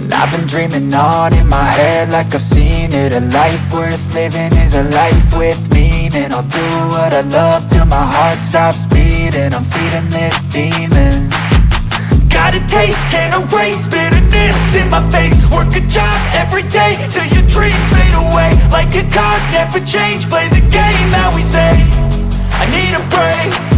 And I've been dreaming on in my head like I've seen it. A life worth living is a life with meaning. I'll do what I love till my heart stops beating. I'm feeding this demon. Got a taste, can't erase bitterness in my face. Work a job every day till your dreams fade away. Like a card, never change, play the game that we say. I need a break.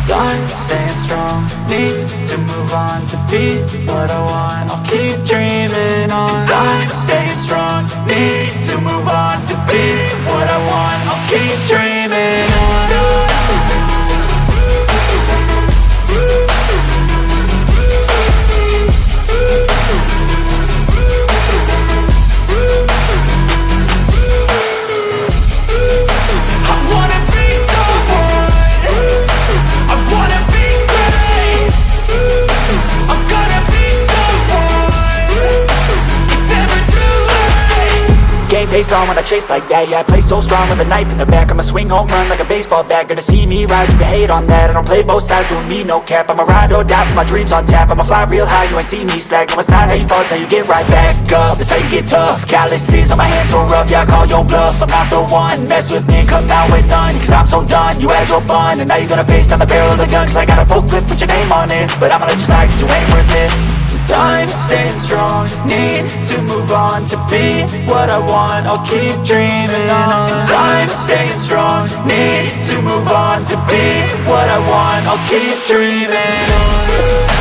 I'm staying strong, need to move on to be what I want. I'll keep dreaming on. I'm staying strong, need to move on to be what I want. I'll keep dreaming on. Face on when I chase like that. Yeah, I play so strong with a knife in the back. I'ma swing home run like a baseball bat. Gonna see me rise if you hate on that. I don't play both sides, doing me no cap. I'ma ride or die for my dreams on tap. I'ma fly real high, you ain't see me slack. No, it's not how you fall, it's how you get right back up. That's how you get tough. Calluses on my hands so rough, yeah, I call your bluff. I'm not the one, mess with me, come out with none. Cause I'm so done, you had your fun. And now you're gonna face down the barrel of the gun. Cause I got a full clip, put your name on it. But I'ma let you slide cause you ain't worth it. I'm staying strong, need to move on to be what I want. I'll keep dreaming on. I'm staying strong, need to move on to be what I want. I'll keep dreaming on.